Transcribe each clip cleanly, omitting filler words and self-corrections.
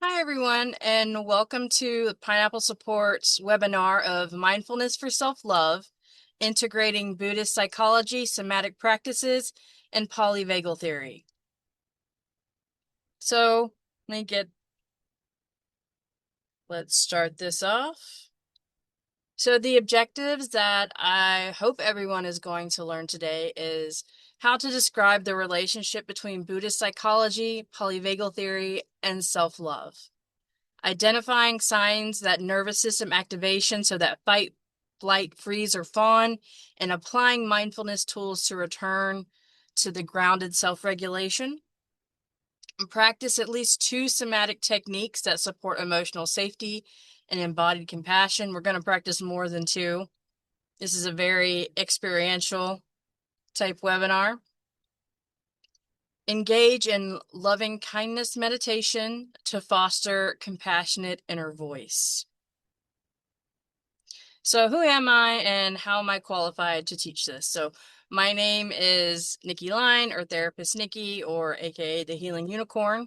Hi, everyone, and welcome to Pineapple Support's webinar of Mindfulness for Self-Love, Integrating Buddhist Psychology, Somatic Practices, and Polyvagal Theory. So, let's start this off. So the objectives that I hope everyone is going to learn today is how to describe the relationship between Buddhist psychology, polyvagal theory, and self-love. Identifying signs that nervous system activation, so that fight, flight, freeze, or fawn, and applying mindfulness tools to return to the grounded self-regulation. Practice at least 2 somatic techniques that support emotional safety and embodied compassion. We're going to practice more than 2. This is a very experiential type webinar. Engage in loving kindness meditation to foster compassionate inner voice. So who am I and how am I qualified to teach this? So my name is Nicki Line, or Therapist Nicki, or aka the Healing Unicorn.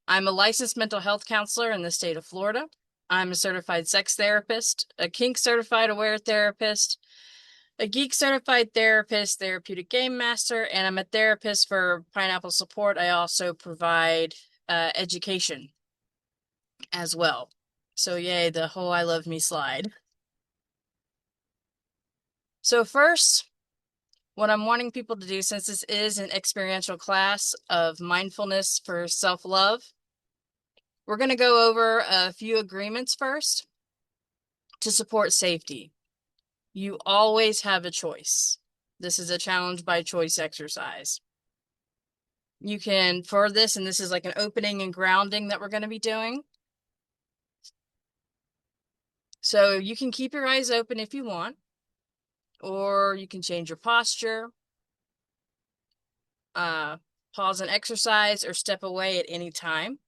I'm a licensed mental health counselor in the state of Florida. I'm a certified sex therapist, a kink certified aware therapist, a geek certified therapist, therapeutic game master, and I'm a therapist for Pineapple Support. I also provide education as well. So yay, the whole I love me slide. So first, what I'm wanting people to do, since this is an experiential class of mindfulness for self-love, we're going to go over a few agreements first to support safety. You always have a choice. This is a challenge by choice exercise. You can, for this, and this is like an opening and grounding that we're going to be doing. So you can keep your eyes open if you want, or you can change your posture, pause and exercise, or step away at any time.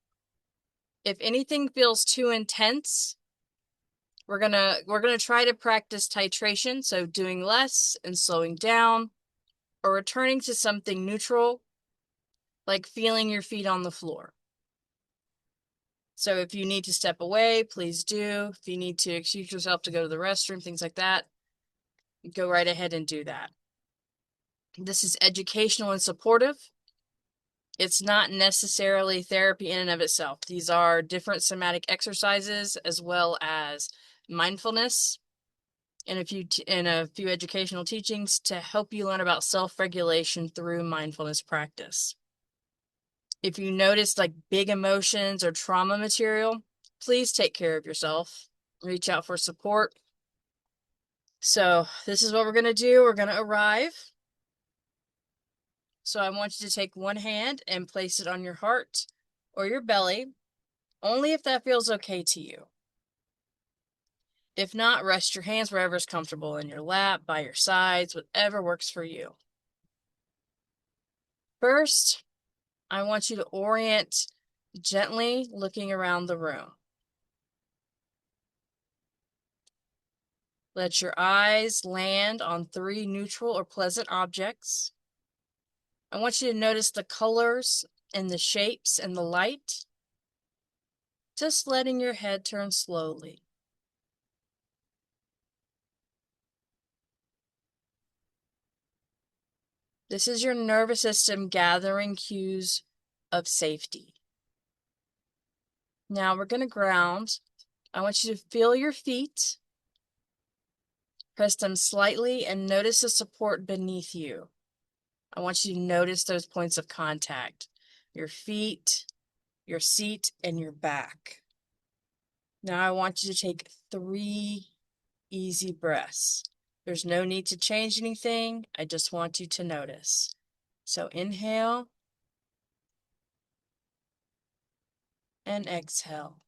If anything feels too intense, we're gonna try to practice titration, so doing less and slowing down, or returning to something neutral, like feeling your feet on the floor. So if you need to step away, please do. If you need to excuse yourself to go to the restroom, things like that, go right ahead and do that. This is educational and supportive. It's not necessarily therapy in and of itself. These are different somatic exercises as well as mindfulness and a few educational teachings to help you learn about self-regulation through mindfulness practice. If you notice like big emotions or trauma material, please take care of yourself. Reach out for support. So this is what we're going to do. We're going to arrive. So I want you to take one hand and place it on your heart or your belly, only if that feels okay to you. If not, rest your hands wherever is comfortable, in your lap, by your sides, whatever works for you. First, I want you to orient gently, looking around the room. Let your eyes land on 3 neutral or pleasant objects. I want you to notice the colors and the shapes and the light. Just letting your head turn slowly. This is your nervous system gathering cues of safety. Now we're going to ground. I want you to feel your feet. Press them slightly and notice the support beneath you. I want you to notice those points of contact. Your feet, your seat, and your back. Now I want you to take 3 easy breaths. There's no need to change anything. I just want you to notice. So inhale and exhale.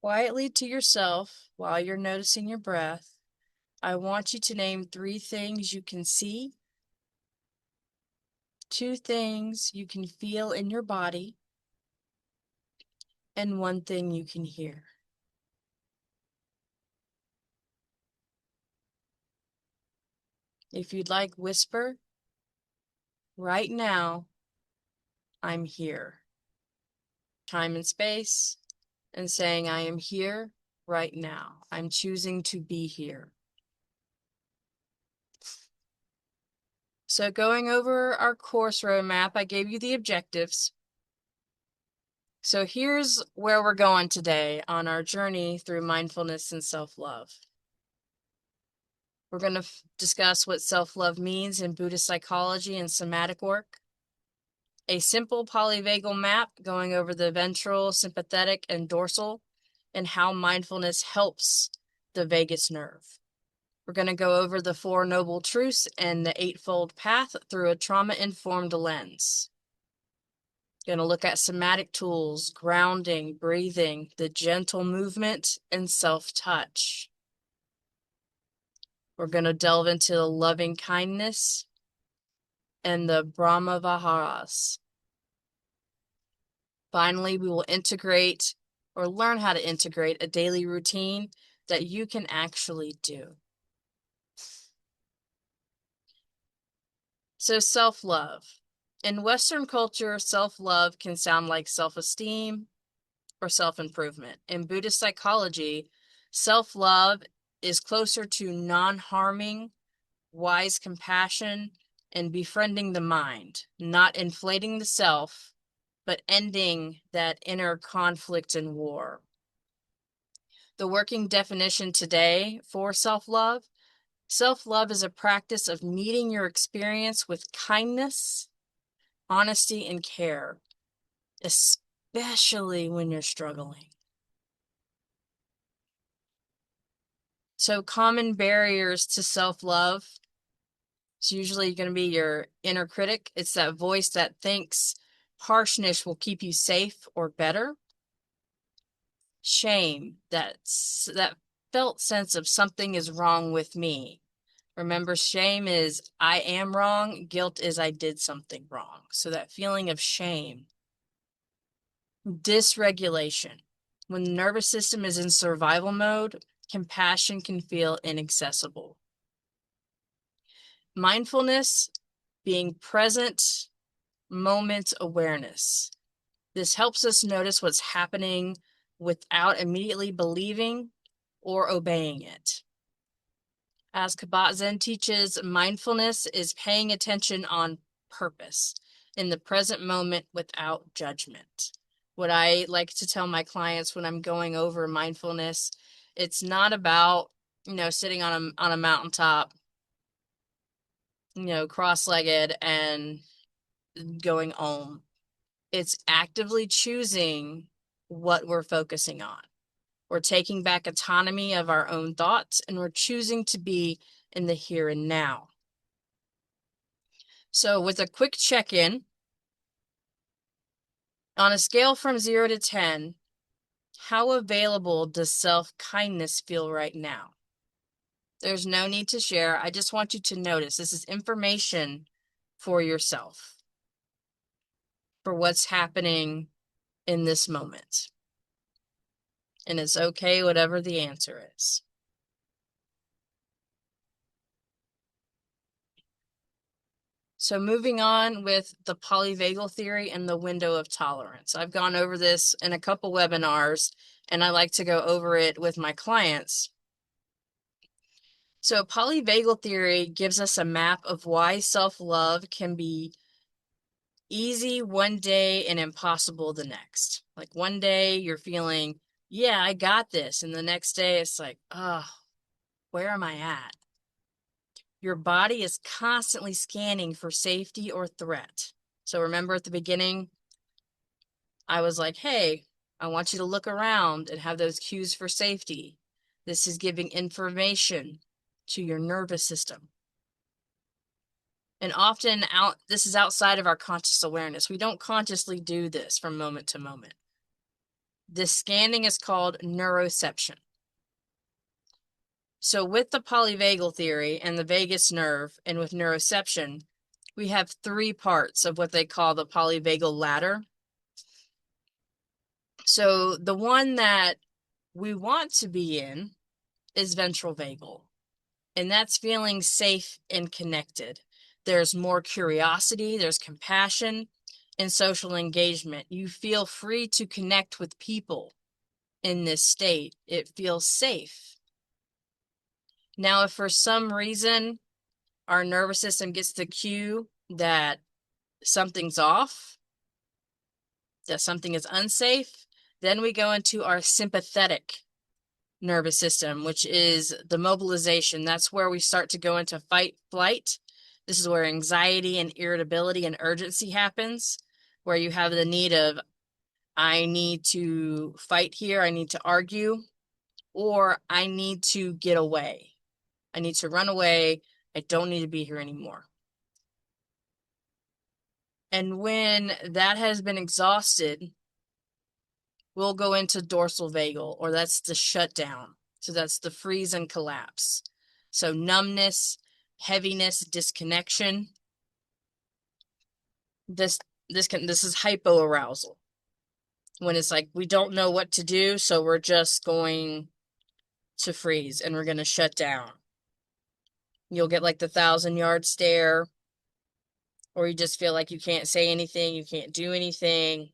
Quietly to yourself, while you're noticing your breath, I want you to name 3 things you can see, 2 things you can feel in your body, and one thing you can hear. If you'd like, whisper, right now, I'm here. Time and space, and saying, I am here right now. I'm choosing to be here. So going over our course roadmap, I gave you the objectives. So here's where we're going today on our journey through mindfulness and self-love. We're going to discuss what self-love means in Buddhist psychology and somatic work. A simple polyvagal map going over the ventral, sympathetic, and dorsal, and how mindfulness helps the vagus nerve. We're going to go over the Four Noble Truths and the Eightfold Path through a trauma-informed lens. Going to look at somatic tools, grounding, breathing, the gentle movement, and self-touch. We're going to delve into the loving kindness and the Brahmaviharas. Finally, we will integrate or learn how to integrate a daily routine that you can actually do. So self-love. In Western culture, self-love can sound like self-esteem or self-improvement. In Buddhist psychology, self-love is closer to non-harming, wise compassion, and befriending the mind, not inflating the self, but ending that inner conflict and war. The working definition today for self-love is a practice of meeting your experience with kindness, honesty, and care, especially when you're struggling. So common barriers to self-love, it's usually going to be your inner critic. It's that voice that thinks harshness will keep you safe or better. Shame, that felt sense of something is wrong with me. Remember, shame is I am wrong. Guilt is I did something wrong. So that feeling of shame. Dysregulation. When the nervous system is in survival mode, compassion can feel inaccessible. Mindfulness, being present, moment awareness. This helps us notice what's happening without immediately believing or obeying it. As Kabat-Zinn teaches, mindfulness is paying attention on purpose in the present moment without judgment. What I like to tell my clients when I'm going over mindfulness, it's not about, sitting on a mountaintop, cross-legged and going home. It's actively choosing what we're focusing on. We're taking back autonomy of our own thoughts, and we're choosing to be in the here and now. So with a quick check-in, on a scale from 0 to 10, how available does self-kindness feel right now? There's no need to share. I just want you to notice. This is information for yourself, for what's happening in this moment. And it's okay, whatever the answer is. So moving on with the Polyvagal Theory and the window of tolerance. I've gone over this in a couple webinars, and I like to go over it with my clients. So Polyvagal Theory gives us a map of why self-love can be easy one day and impossible the next. Like one day you're feeling, yeah, I got this. And the next day it's like, oh, where am I at? Your body is constantly scanning for safety or threat. So remember at the beginning, I was like, hey, I want you to look around and have those cues for safety. This is giving information to your nervous system. And often this is outside of our conscious awareness. We don't consciously do this from moment to moment. This scanning is called neuroception. So with the polyvagal theory and the vagus nerve and with neuroception, we have 3 parts of what they call the polyvagal ladder. So the one that we want to be in is ventral vagal, and that's feeling safe and connected. There's more curiosity, there's compassion, and social engagement. You feel free to connect with people in this state. It feels safe. Now, if for some reason our nervous system gets the cue that something's off, that something is unsafe, then we go into our sympathetic nervous system, which is the mobilization. That's where we start to go into fight, flight. This is where anxiety and irritability and urgency happens, where you have the need of, I need to fight here, I need to argue, or I need to get away. I need to run away. I don't need to be here anymore. And when that has been exhausted, we'll go into dorsal vagal, or that's the shutdown. So that's the freeze and collapse. So numbness, heaviness, disconnection. This is hypoarousal. When it's like we don't know what to do, so we're just going to freeze and we're going to shut down. You'll get like the 1,000-yard stare, or you just feel like you can't say anything, you can't do anything.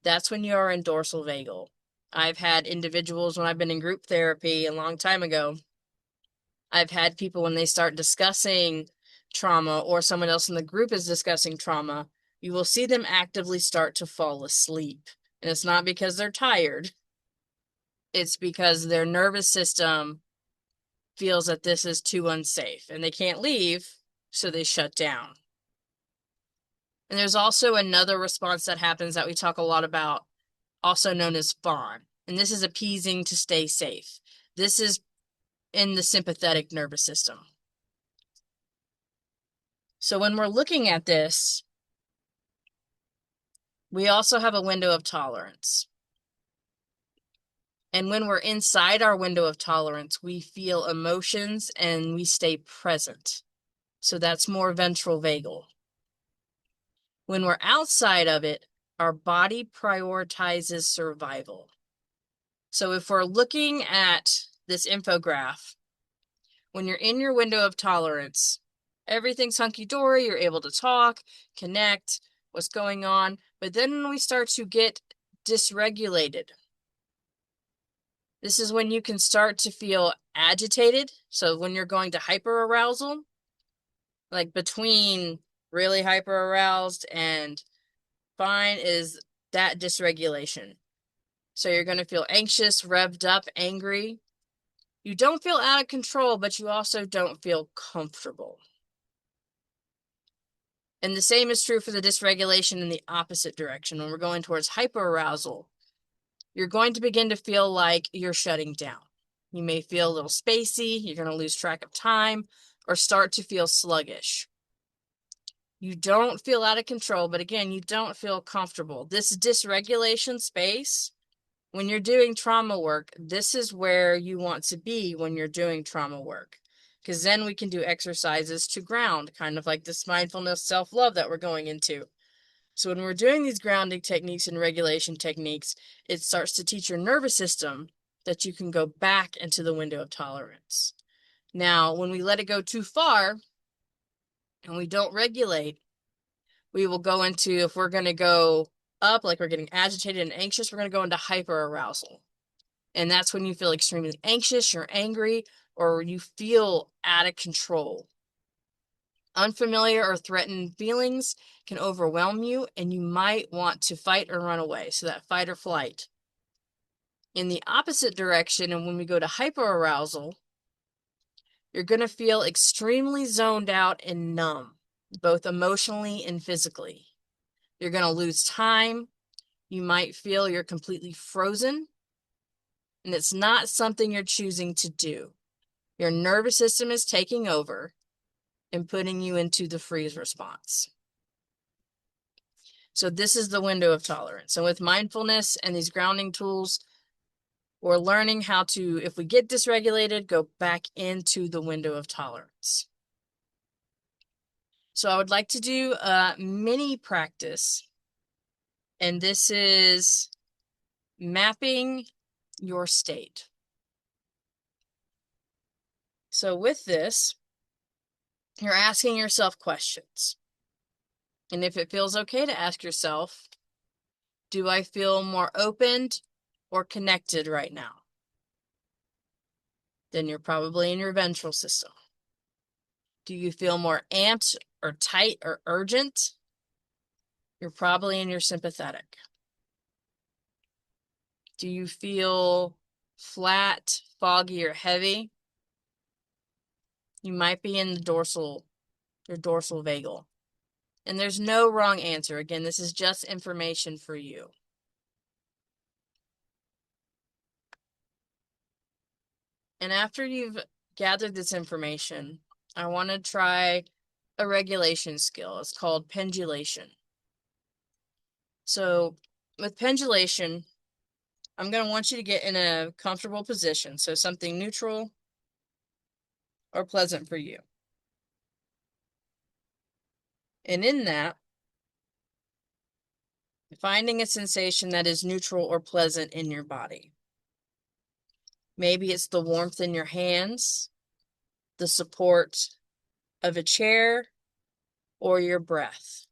That's when you're in dorsal vagal. I've had individuals when I've been in group therapy a long time ago. I've had people when they start discussing trauma, or someone else in the group is discussing trauma, you will see them actively start to fall asleep. And it's not because they're tired. It's because their nervous system feels that this is too unsafe and they can't leave, so they shut down. And there's also another response that happens that we talk a lot about, also known as fawn. And this is appeasing to stay safe. This is in the sympathetic nervous system. So when we're looking at this, we also have a window of tolerance. And when we're inside our window of tolerance, we feel emotions and we stay present. So that's more ventral vagal. When we're outside of it, our body prioritizes survival. So if we're looking at this infograph, when you're in your window of tolerance, everything's hunky-dory, you're able to talk, connect, what's going on. But then when we start to get dysregulated, this is when you can start to feel agitated. So when you're going to hyperarousal, like between really hyperaroused and fine is that dysregulation. So you're going to feel anxious, revved up, angry. You don't feel out of control, but you also don't feel comfortable. And the same is true for the dysregulation in the opposite direction. When we're going towards hyperarousal, you're going to begin to feel like you're shutting down. You may feel a little spacey, you're going to lose track of time, or start to feel sluggish. You don't feel out of control, but again, you don't feel comfortable. This dysregulation space, when you're doing trauma work, this is where you want to be when you're doing trauma work. Because then we can do exercises to ground, kind of like this mindfulness self-love that we're going into. So when we're doing these grounding techniques and regulation techniques, it starts to teach your nervous system that you can go back into the window of tolerance. Now, when we let it go too far and we don't regulate, we will go into, if we're going to go up, like we're getting agitated and anxious, we're going to go into hyperarousal. And that's when you feel extremely anxious, you're angry, or you feel out of control. Unfamiliar or threatened feelings can overwhelm you, and you might want to fight or run away. So that fight or flight. In the opposite direction, and when we go to hyperarousal, you're going to feel extremely zoned out and numb, both emotionally and physically. You're going to lose time. You might feel you're completely frozen, and it's not something you're choosing to do. Your nervous system is taking over and putting you into the freeze response. So this is the window of tolerance. And with mindfulness and these grounding tools, we're learning how to, if we get dysregulated, go back into the window of tolerance. So I would like to do a mini practice. And this is mapping your state. So with this, you're asking yourself questions. And if it feels okay to ask yourself, do I feel more opened or connected right now? Then you're probably in your ventral system. Do you feel more amped or tight or urgent? You're probably in your sympathetic. Do you feel flat, foggy, or heavy? You might be in the your dorsal vagal. And there's no wrong answer. Again, this is just information for you. And after you've gathered this information, I want to try a regulation skill. It's called pendulation. So with pendulation, I'm going to want you to get in a comfortable position. So something neutral or pleasant for you. And in that, finding a sensation that is neutral or pleasant in your body. Maybe it's the warmth in your hands, the support of a chair, or your breath.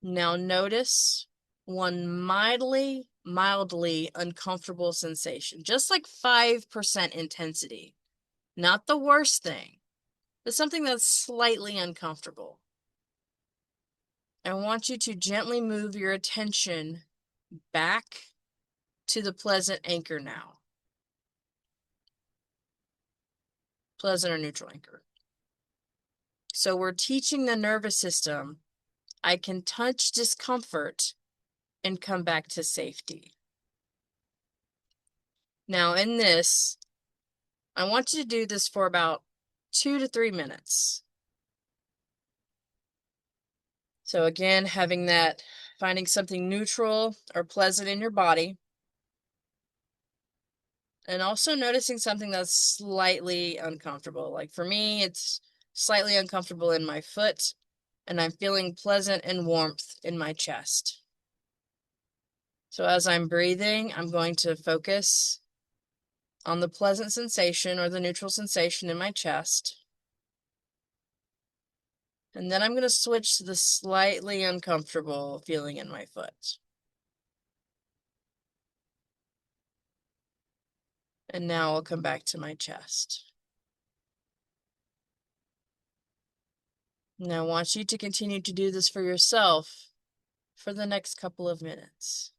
Now notice one mildly uncomfortable sensation, just like 5% intensity. Not the worst thing, but something that's slightly uncomfortable. I want you to gently move your attention back to the pleasant anchor now. Pleasant or neutral anchor. So we're teaching the nervous system, I can touch discomfort and come back to safety. Now in this, I want you to do this for about 2 to 3 minutes. So again, finding something neutral or pleasant in your body, and also noticing something that's slightly uncomfortable. Like for me, it's slightly uncomfortable in my foot, and I'm feeling pleasant and warmth in my chest. So as I'm breathing, I'm going to focus on the pleasant sensation or the neutral sensation in my chest. And then I'm going to switch to the slightly uncomfortable feeling in my foot. And now I'll come back to my chest. Now I want you to continue to do this for yourself for the next couple of minutes.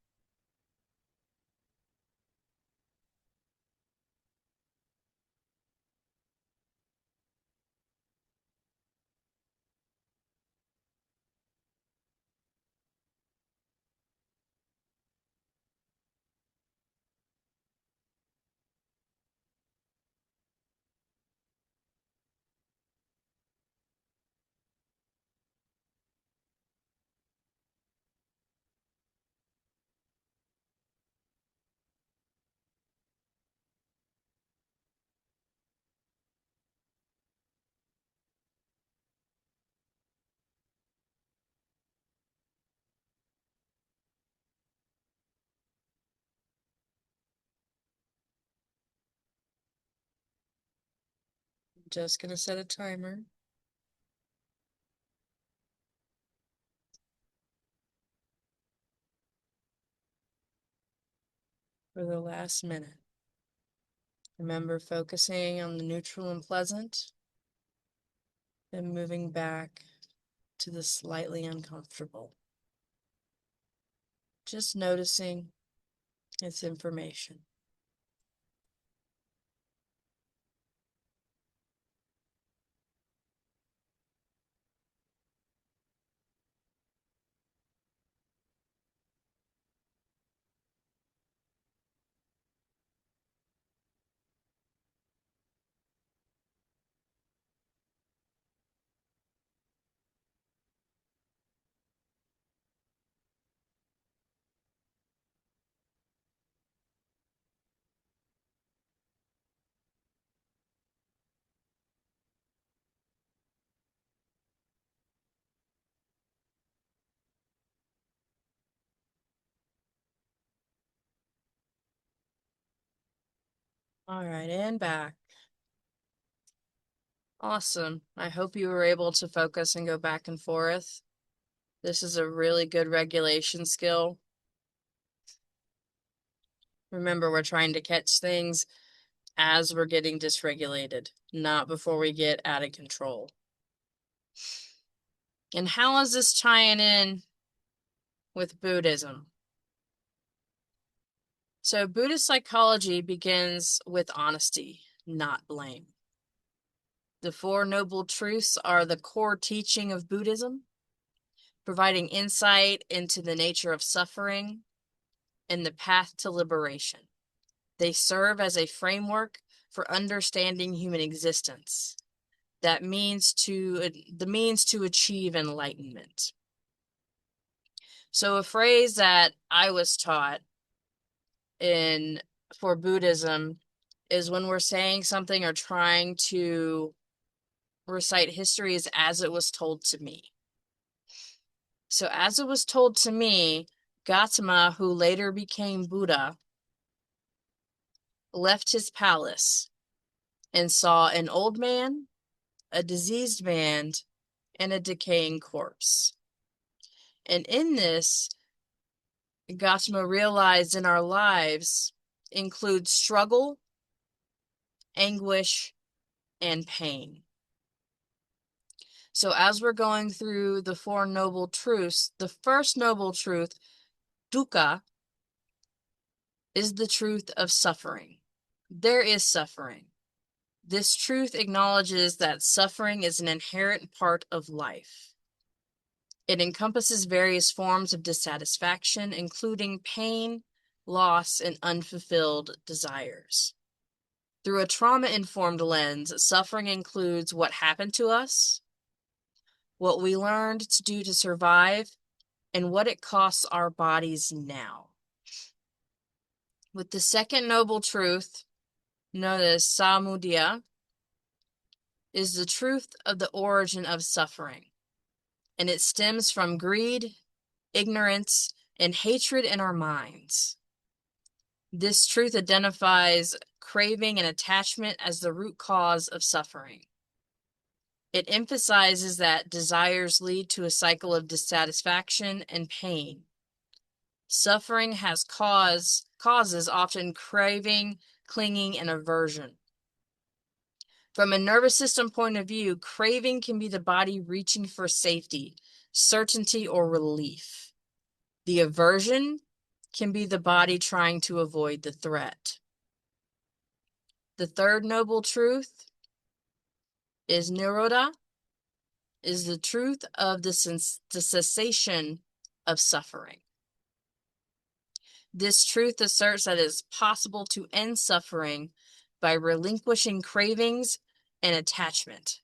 I'm just going to set a timer for the last minute. Remember focusing on the neutral and pleasant, then moving back to the slightly uncomfortable. Just noticing its information. All right, and back. Awesome. I hope you were able to focus and go back and forth. This is a really good regulation skill. Remember, we're trying to catch things as we're getting dysregulated, not before we get out of control. And how is this tying in with Buddhism? So Buddhist psychology begins with honesty, not blame. The Four Noble Truths are the core teaching of Buddhism, providing insight into the nature of suffering and the path to liberation. They serve as a framework for understanding human existence, the means to achieve enlightenment. So a phrase that I was taught for Buddhism is when we're saying something or trying to recite history as it was told to me. So as it was told to me, Gautama, who later became Buddha, left his palace and saw an old man, a diseased man, and a decaying corpse. And in this, Gautama realized in our lives includes struggle, anguish, and pain. So as we're going through the Four Noble Truths, the first noble truth, dukkha, is the truth of suffering. There is suffering. This truth acknowledges that suffering is an inherent part of life. It encompasses various forms of dissatisfaction, including pain, loss, and unfulfilled desires. Through a trauma-informed lens, suffering includes what happened to us, what we learned to do to survive, and what it costs our bodies now. With the second noble truth, known as samudaya, is the truth of the origin of suffering, and it stems from greed, ignorance, and hatred in our minds. This truth identifies craving and attachment as the root cause of suffering. It emphasizes that desires lead to a cycle of dissatisfaction and pain. Suffering has causes often craving, clinging, and aversion. From a nervous system point of view, craving can be the body reaching for safety, certainty, or relief. The aversion can be the body trying to avoid the threat. The third noble truth is nirodha, is the truth of the cessation of suffering. This truth asserts that it is possible to end suffering by relinquishing cravings and attachment.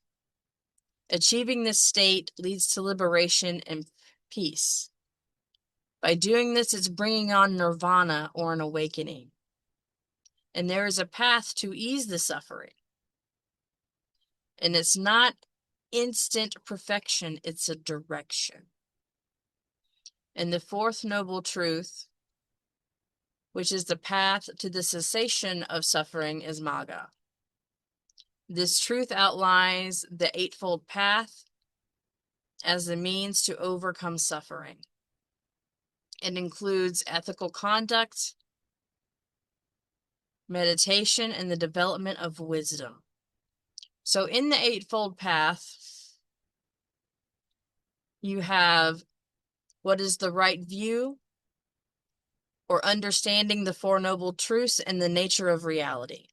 Achieving this state leads to liberation and peace. By doing this, it's bringing on nirvana or an awakening. And there is a path to ease the suffering. And it's not instant perfection, it's a direction. And the fourth noble truth, which is the path to the cessation of suffering, is magga. This truth outlines the Eightfold Path as the means to overcome suffering. It includes ethical conduct, meditation, and the development of wisdom. So in the Eightfold Path, you have what is the right view, or understanding the Four Noble Truths and the nature of reality.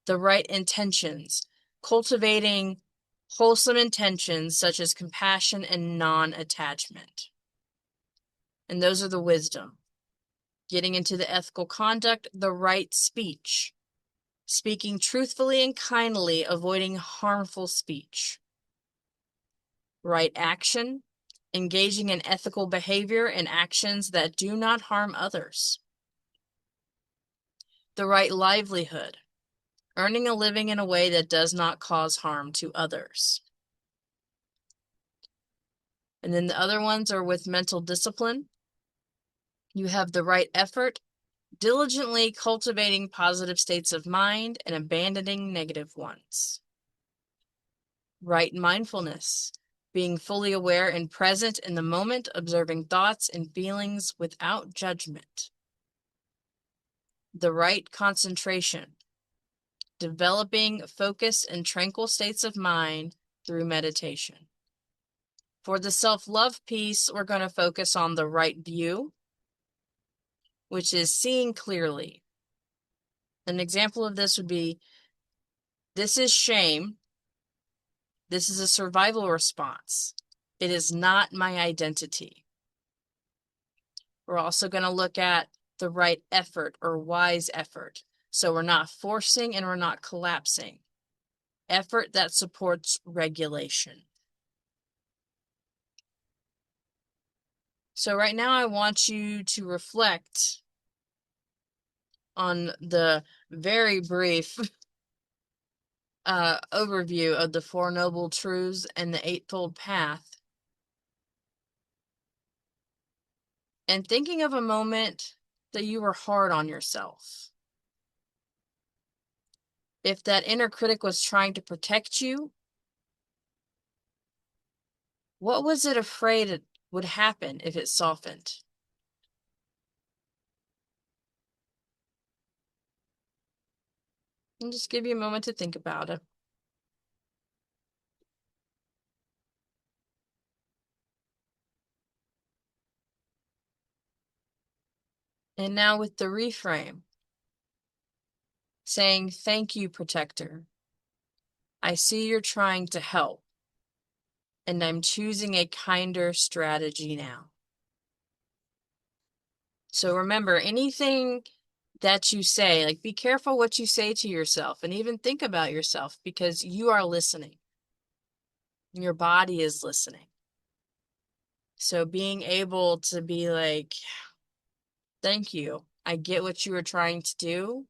The right intentions, cultivating wholesome intentions such as compassion and non-attachment. And those are the wisdom. Getting into the ethical conduct, the right speech, speaking truthfully and kindly, avoiding harmful speech. Right action, engaging in ethical behavior and actions that do not harm others. The right livelihood, earning a living in a way that does not cause harm to others. And then the other ones are with mental discipline. You have the right effort, Diligently cultivating positive states of mind and abandoning negative ones. Right mindfulness, being fully aware and present in the moment, observing thoughts and feelings without judgment. The right concentration, developing focused and tranquil states of mind through meditation. For the self-love piece, we're going to focus on the right view, which is seeing clearly. An example of this would be, this is shame. This is a survival response. It is not my identity. We're also going to look at the right effort or wise effort. So we're not forcing and we're not collapsing. Effort that supports regulation. So right now I want you to reflect on the very brief overview of the Four Noble Truths and the Eightfold Path. And thinking of a moment that you were hard on yourself. If that inner critic was trying to protect you, what was it afraid would happen if it softened? And just give you a moment to think about it. And now with the reframe, saying, thank you, protector. I see you're trying to help, and I'm choosing a kinder strategy now. So remember, anything that you say, like be careful what you say to yourself and even think about yourself, because you are listening. Your body is listening. So being able to be like, thank you. I get what you were trying to do.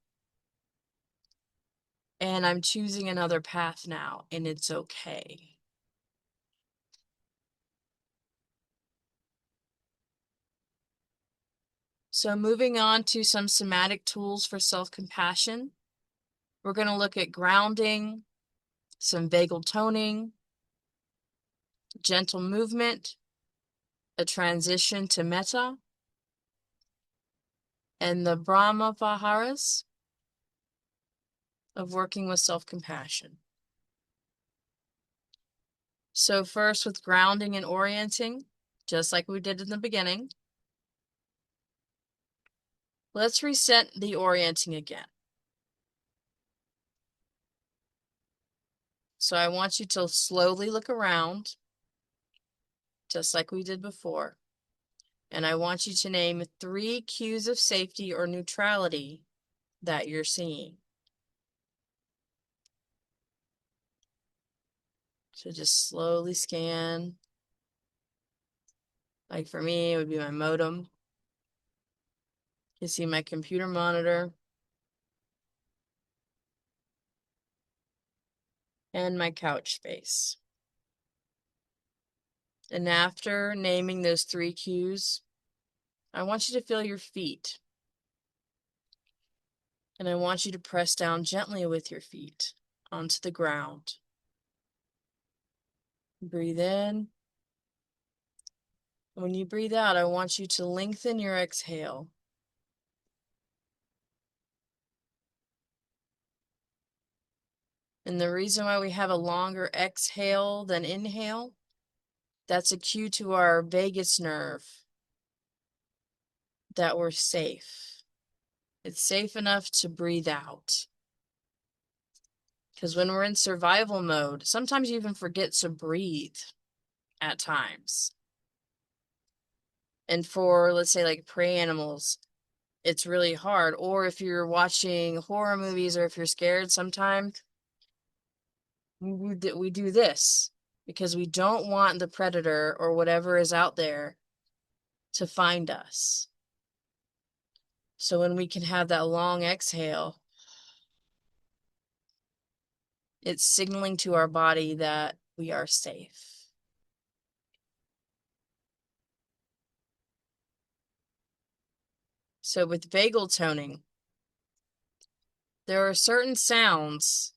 And I'm choosing another path now, and it's okay. So moving on to some somatic tools for self-compassion. We're going to look at grounding, some vagal toning, gentle movement, a transition to Metta, and the Brahmaviharas of working with self-compassion. So first with grounding and orienting, just like we did in the beginning. Let's reset the orienting again. So I want you to slowly look around, just like we did before. And I want you to name 3 cues of safety or neutrality that you're seeing. So just slowly scan. Like for me, it would be my modem. You see my computer monitor. And my couch space. And after naming those 3 cues, I want you to feel your feet. And I want you to press down gently with your feet onto the ground. Breathe in. When you breathe out, I want you to lengthen your exhale. And the reason why we have a longer exhale than inhale, that's a cue to our vagus nerve that we're safe. It's safe enough to breathe out. Because when we're in survival mode, sometimes you even forget to breathe at times. And for, let's say, like prey animals, it's really hard. Or if you're watching horror movies or if you're scared, sometimes we do this because we don't want the predator or whatever is out there to find us. So when we can have that long exhale, it's signaling to our body that we are safe. So with vagal toning, there are certain sounds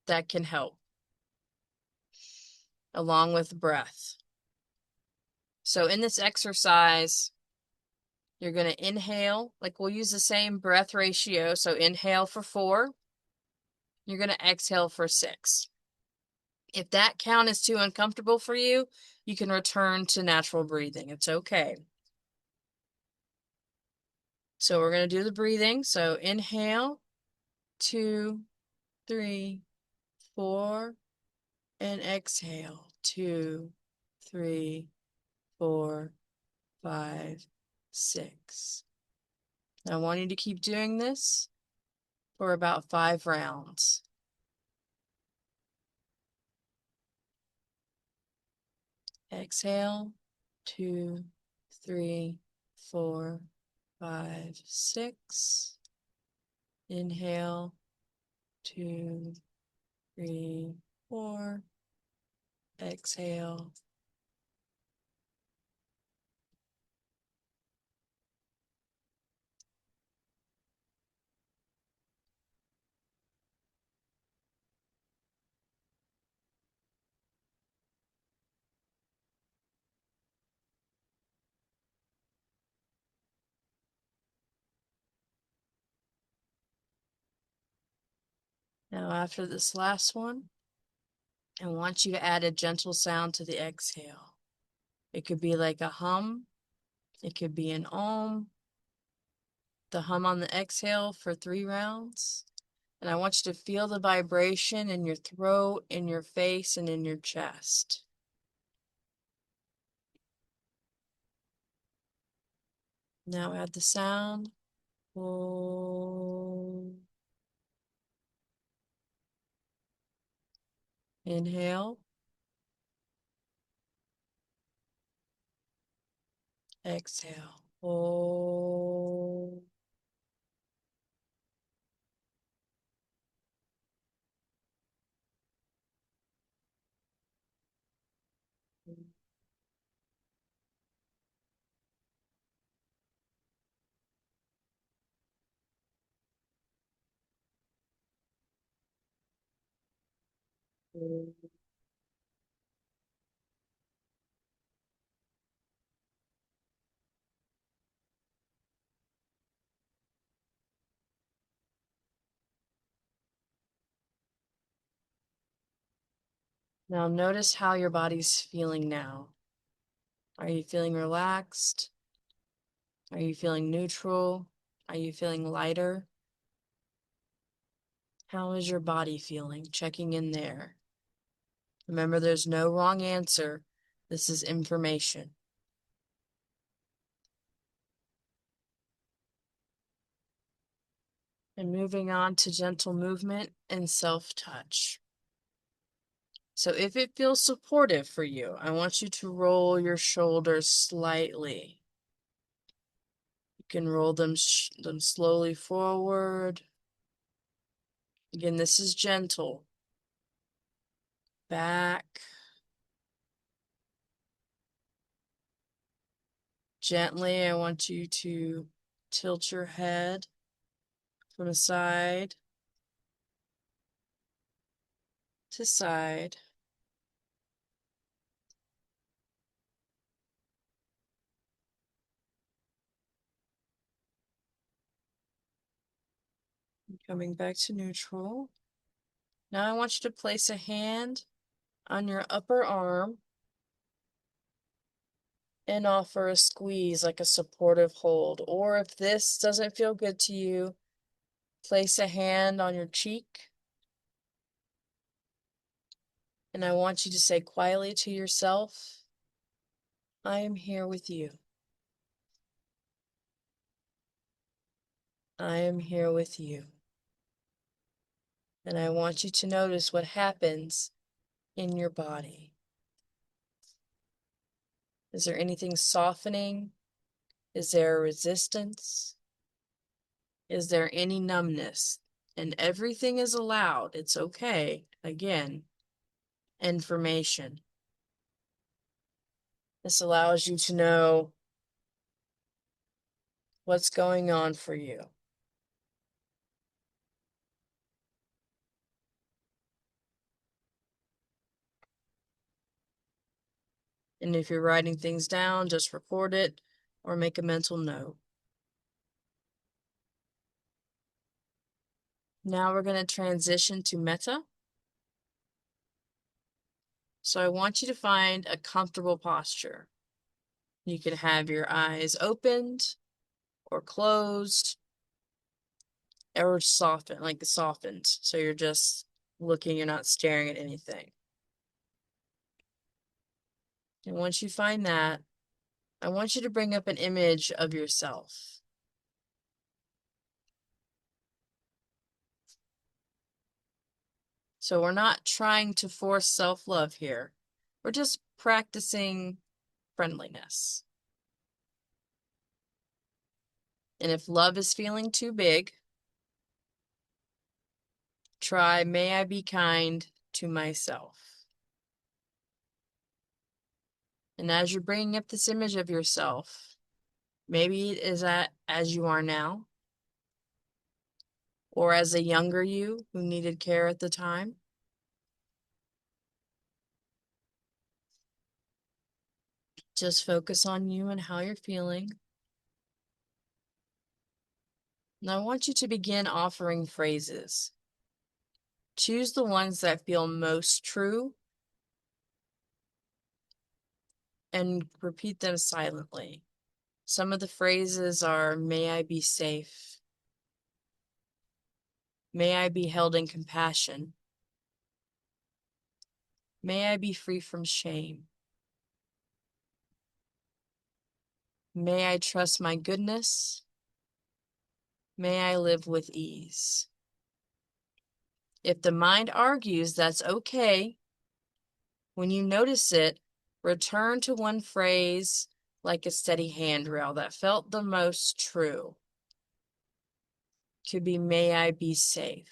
that can help, along with breath. So in this exercise, you're going to inhale, like we'll use the same breath ratio. So inhale for 4, you're going to exhale for 6. If that count is too uncomfortable for you, you can return to natural breathing. It's okay. So we're going to do the breathing. So inhale, 2, 3, 4, and exhale, 2, 3, 4, 5, 6. I want you to keep doing this for about 5 rounds. Exhale, 2, 3, 4, 5, 6. Inhale, 2, 3, 4. Exhale. Now after this last one, I want you to add a gentle sound to the exhale. It could be like a hum. It could be an om. The hum on the exhale for 3 rounds. And I want you to feel the vibration in your throat, in your face, and in your chest. Now add the sound. Om. Inhale. Exhale. Om. Now notice how your body's feeling now. Are you feeling relaxed? Are you feeling neutral? Are you feeling lighter? How is your body feeling? Checking in there. Remember, there's no wrong answer. This is information. And moving on to gentle movement and self-touch. So if it feels supportive for you, I want you to roll your shoulders slightly. You can roll them slowly forward. Again, this is gentle. Back. Gently, I want you to tilt your head from side to side. Coming back to neutral. Now I want you to place a hand on your upper arm and offer a squeeze, like a supportive hold. Or if this doesn't feel good to you, place a hand on your cheek. And I want you to say quietly to yourself, I am here with you. I am here with you. And I want you to notice what happens in your body. Is there anything softening? Is there a resistance? Is there any numbness? And everything is allowed. It's okay. Again, information. This allows you to know What's going on for you? And if you're writing things down, just record it or make a mental note. Now we're going to transition to Metta. So I want you to find a comfortable posture. You can have your eyes opened or closed or softened. So you're just looking, you're not staring at anything. And once you find that, I want you to bring up an image of yourself. So we're not trying to force self-love here. We're just practicing friendliness. And if love is feeling too big, try, may I be kind to myself. And as you're bringing up this image of yourself, maybe it is as you are now, or as a younger you who needed care at the time. Just focus on you and how you're feeling. And I want you to begin offering phrases. Choose the ones that feel most true and repeat them silently. Some of the phrases are, may I be safe. May I be held in compassion. May I be free from shame. May I trust my goodness. May I live with ease. If the mind argues, that's okay. When you notice it, return to one phrase like a steady handrail that felt the most true. Could be, may I be safe.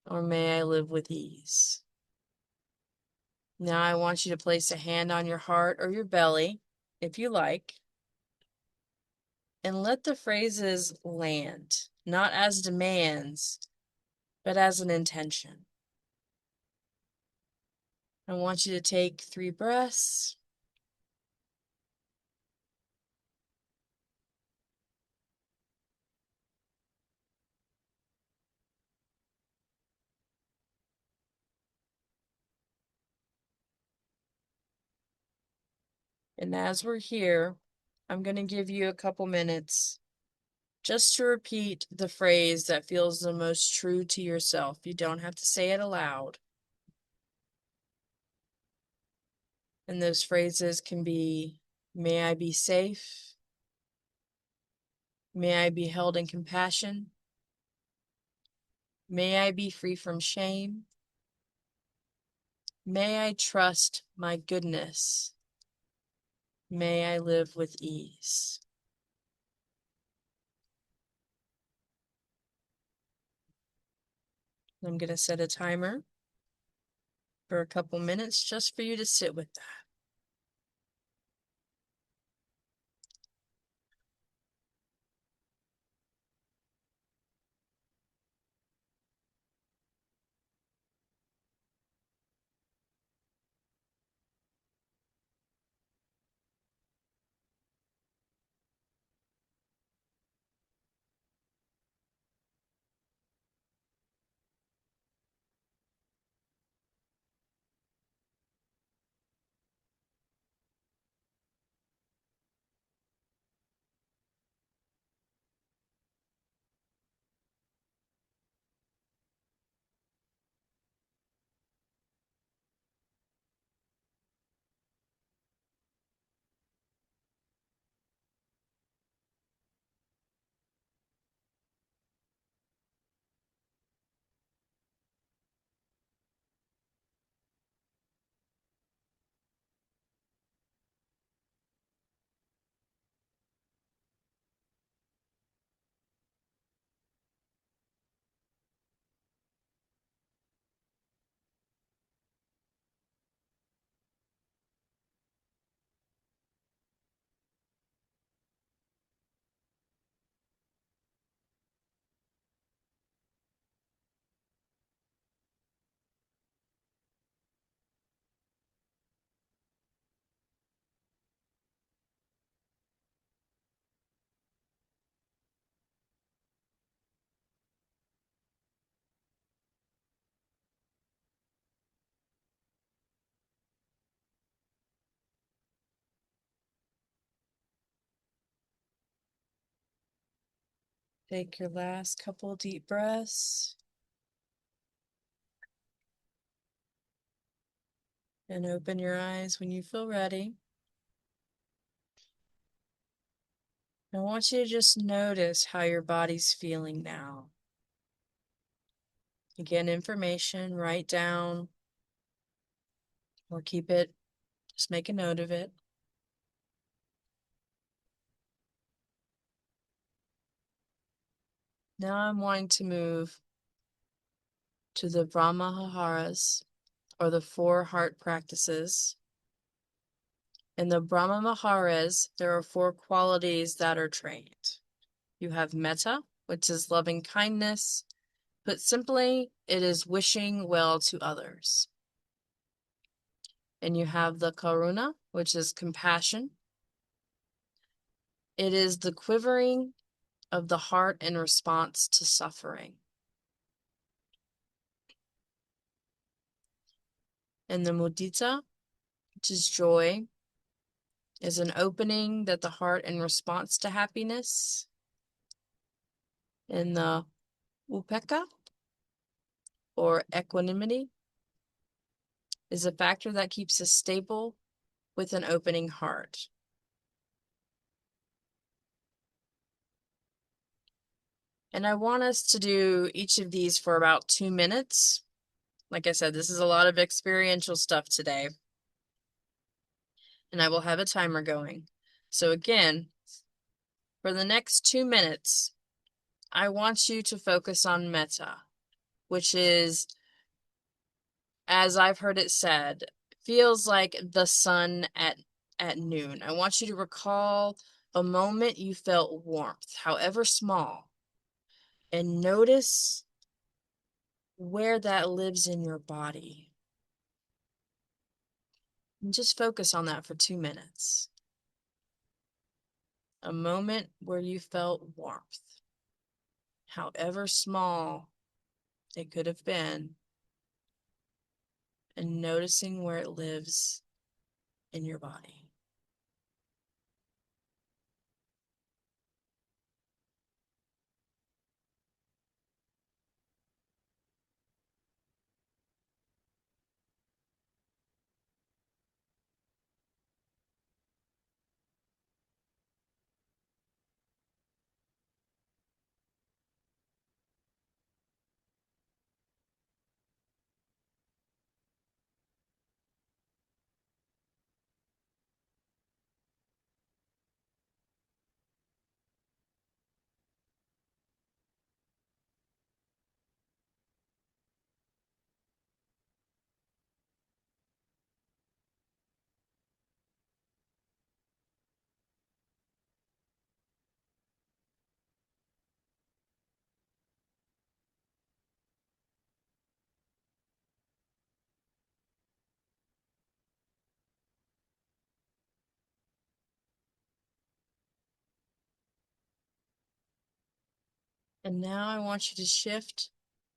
Or may I live with ease. Now I want you to place a hand on your heart or your belly, if you like, and let the phrases land, not as demands, but as an intention. I want you to take 3 breaths. And as we're here, I'm going to give you a couple minutes just to repeat the phrase that feels the most true to yourself. You don't have to say it aloud. And those phrases can be, may I be safe. May I be held in compassion. May I be free from shame. May I trust my goodness. May I live with ease. I'm going to set a timer for a couple minutes just for you to sit with that. Take your last couple deep breaths. And open your eyes when you feel ready. I want you to just notice how your body's feeling now. Again, information, write down or keep it, just make a note of it. Now I'm wanting to move to the Brahmaviharas, or the 4 heart practices. In the Brahmaviharas, there are 4 qualities that are trained. You have Metta, which is loving kindness. Put simply, it is wishing well to others. And you have the Karuna, which is compassion. It is the quivering of the heart in response to suffering. And the Mudita, which is joy, is an opening that the heart in response to happiness. And the Upekkha, or equanimity, is a factor that keeps us stable with an opening heart. And I want us to do each of these for about 2 minutes. Like I said, this is a lot of experiential stuff today. And I will have a timer going. So again, for the next 2 minutes, I want you to focus on Metta, which is, as I've heard it said, feels like the sun at noon. I want you to recall a moment you felt warmth, however small, and notice where that lives in your body. And just focus on that for 2 minutes. A moment where you felt warmth, however small it could have been, and noticing where it lives in your body. And now I want you to shift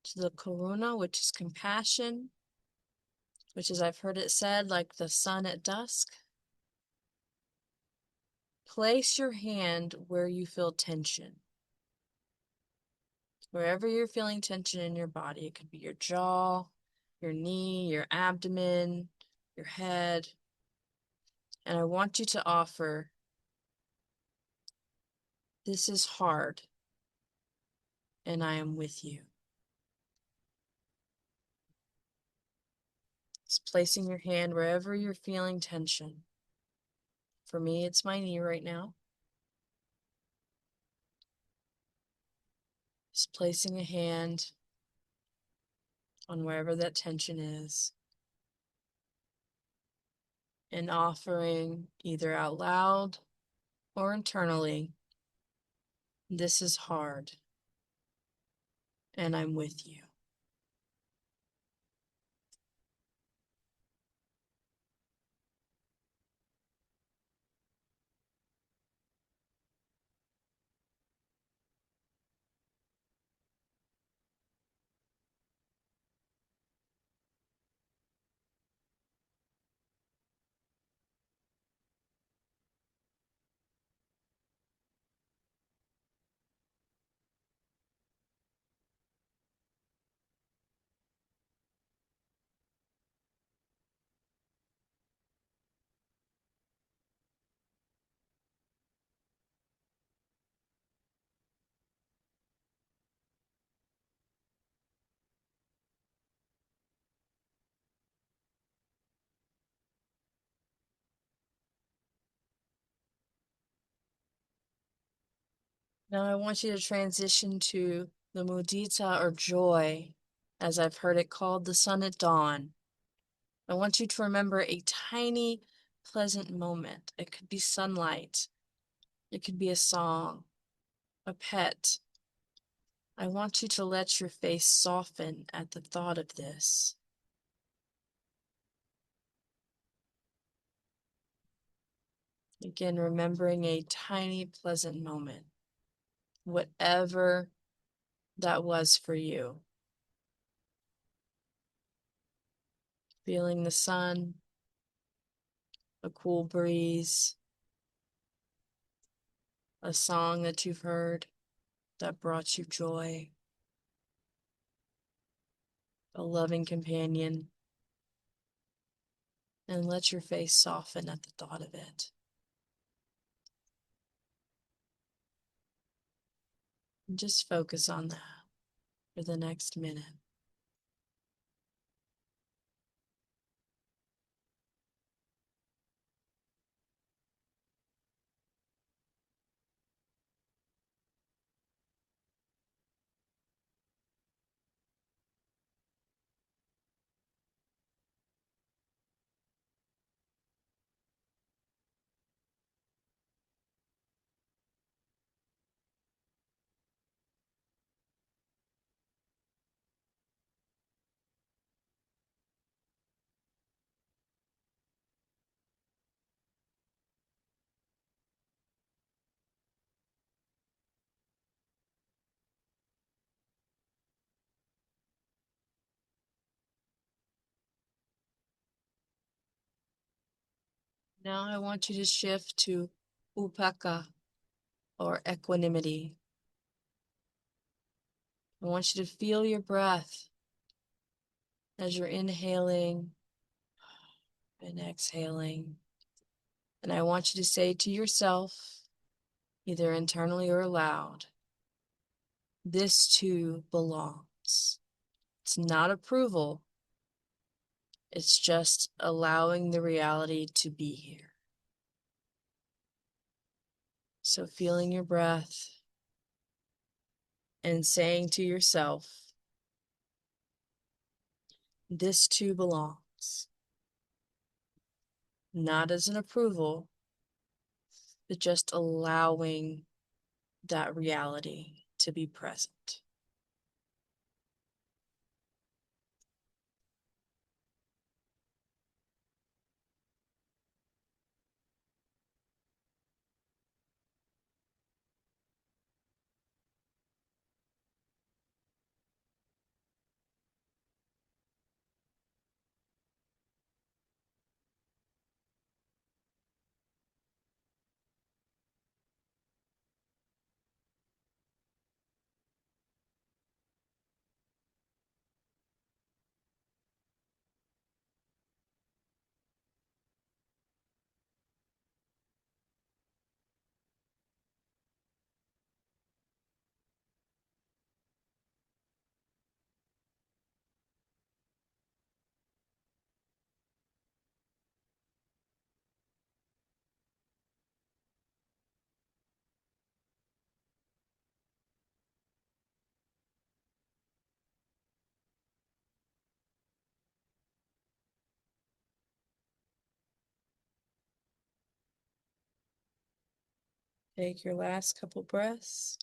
to the karuna, which is compassion, which is, I've heard it said, like the sun at dusk. Place your hand where you feel tension. Wherever you're feeling tension in your body, it could be your jaw, your knee, your abdomen, your head. And I want you to offer, this is hard, and I am with you. Just placing your hand wherever you're feeling tension. For me, it's my knee right now. Just placing a hand on wherever that tension is, and offering either out loud or internally, this is hard, and I'm with you. Now I want you to transition to the mudita or joy, as I've heard it called, the sun at dawn. I want you to remember a tiny, pleasant moment. It could be sunlight. It could be a song, a pet. I want you to let your face soften at the thought of this. Again, remembering a tiny, pleasant moment, whatever that was for you. Feeling the sun, a cool breeze, a song that you've heard that brought you joy, a loving companion, and let your face soften at the thought of it. And just focus on that for the next minute. Now I want you to shift to upeka, or equanimity. I want you to feel your breath as you're inhaling and exhaling. And I want you to say to yourself, either internally or aloud, this too belongs. It's not approval. It's just allowing the reality to be here. So feeling your breath and saying to yourself, this too belongs. Not as an approval, but just allowing that reality to be present. Take your last couple breaths.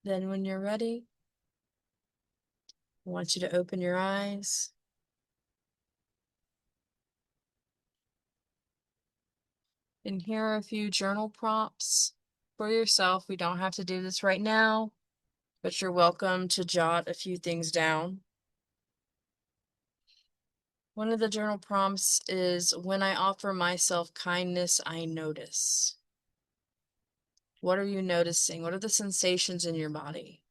Then when you're ready, I want you to open your eyes. And here are a few journal prompts for yourself. We don't have to do this right now, but you're welcome to jot a few things down. One of the journal prompts is, when I offer myself kindness, I notice. What are you noticing? What are the sensations in your body?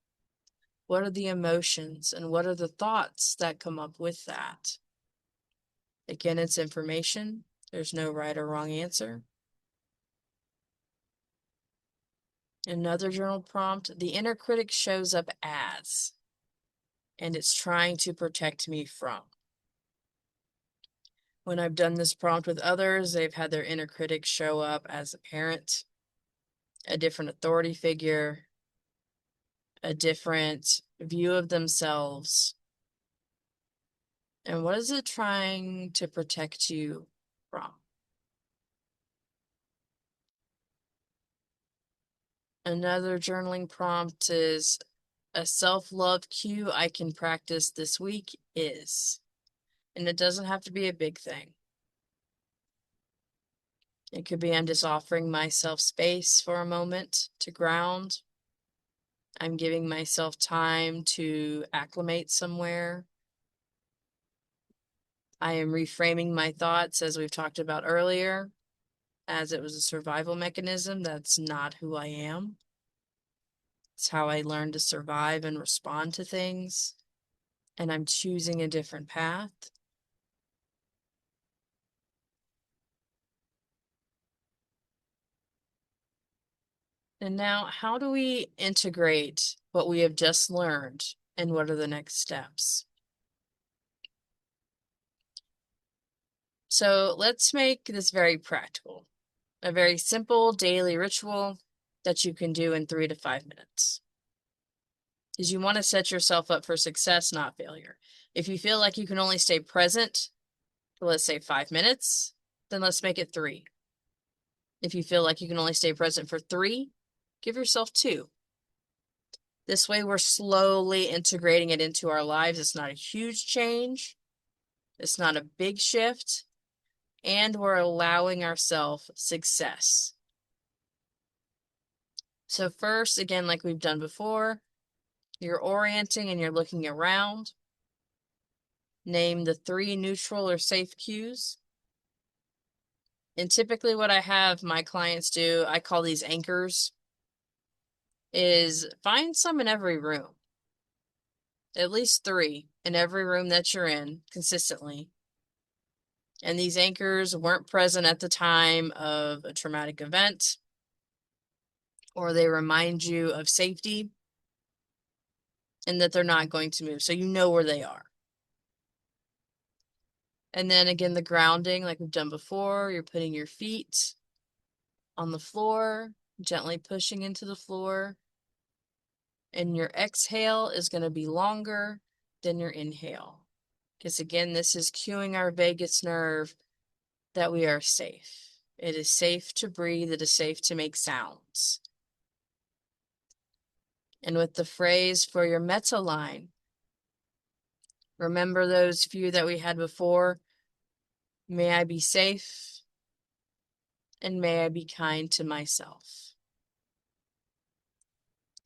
What are the emotions and what are the thoughts that come up with that? Again, it's information. There's no right or wrong answer. Another journal prompt, the inner critic shows up as, and it's trying to protect me from. When I've done this prompt with others, they've had their inner critic show up as a parent, a different authority figure, a different view of themselves. And what is it trying to protect you from? Another journaling prompt is a self-love cue I can practice this week is, and it doesn't have to be a big thing. It could be I'm just offering myself space for a moment to ground. I'm giving myself time to acclimate somewhere. I am reframing my thoughts, as we've talked about earlier, as it was a survival mechanism. That's not who I am. It's how I learned to survive and respond to things. And I'm choosing a different path. And now, how do we integrate what we have just learned, and what are the next steps? So let's make this very practical. A very simple daily ritual that you can do in 3 to 5 minutes. Because you want to set yourself up for success, not failure. If you feel like you can only stay present for, let's say, 5 minutes, then let's make it 3. If you feel like you can only stay present for 3, give yourself 2. This way we're slowly integrating it into our lives. It's not a huge change. It's not a big shift. And we're allowing ourselves success. So first, again, like we've done before, you're orienting and you're looking around. Name the 3 neutral or safe cues. And typically what I have my clients do, I call these anchors, is find some in every room. At least 3 in every room that you're in consistently. And these anchors weren't present at the time of a traumatic event, or they remind you of safety and that they're not going to move. So you know where they are. And then again, the grounding, like we've done before, you're putting your feet on the floor, gently pushing into the floor. And your exhale is going to be longer than your inhale. Because again, this is cueing our vagus nerve that we are safe. It is safe to breathe. It is safe to make sounds. And with the phrase for your Metta line, remember those few that we had before. May I be safe, and may I be kind to myself.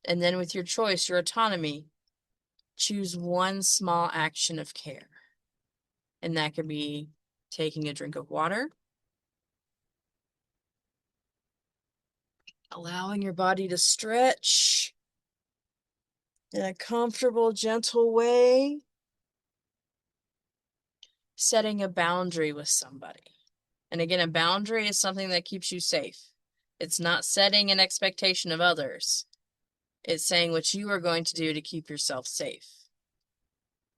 And then with your choice, your autonomy, choose one small action of care. And that could be taking a drink of water, allowing your body to stretch in a comfortable, gentle way, setting a boundary with somebody. And again, a boundary is something that keeps you safe. It's not setting an expectation of others. It's saying what you are going to do to keep yourself safe.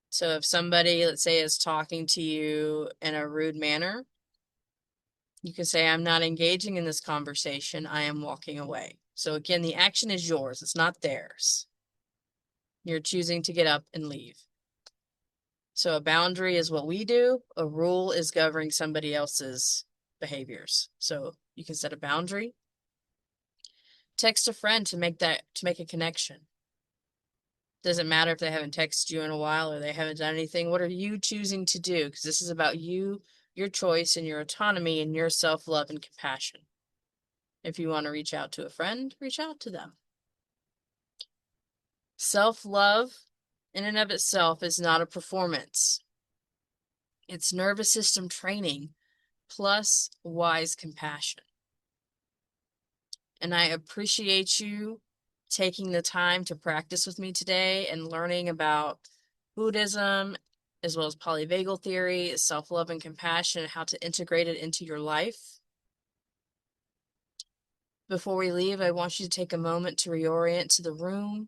So if somebody, let's say, is talking to you in a rude manner, you can say, I'm not engaging in this conversation. I am walking away. So again, the action is yours. It's not theirs. You're choosing to get up and leave. So a boundary is what we do. A rule is governing somebody else's behaviors. So you can set a boundary. Text a friend to make a connection. Doesn't matter if they haven't texted you in a while or they haven't done anything. What are you choosing to do? Because this is about you, your choice, and your autonomy, and your self-love and compassion. If you want to reach out to a friend, reach out to them. Self-love in and of itself is not a performance. It's nervous system training plus wise compassion. And I appreciate you taking the time to practice with me today and learning about Buddhism, as well as Polyvagal Theory, self-love and compassion, and how to integrate it into your life. Before we leave, I want you to take a moment to reorient to the room,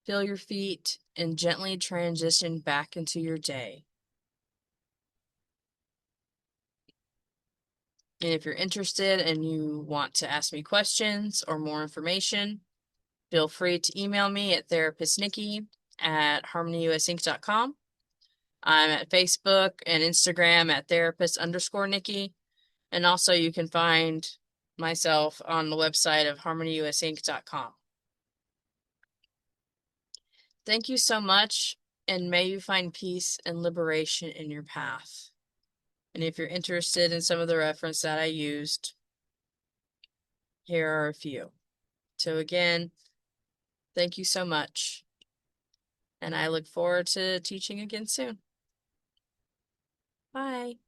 feel your feet, and gently transition back into your day. And if you're interested and you want to ask me questions or more information, feel free to email me at therapistnicki@harmonyusinc.com. I'm at Facebook and Instagram at therapist_Nicki. And also you can find myself on the website of harmonyusinc.com. Thank you so much, and may you find peace and liberation in your path. And if you're interested in some of the reference that I used, here are a few. So again, thank you so much, and I look forward to teaching again soon. Bye.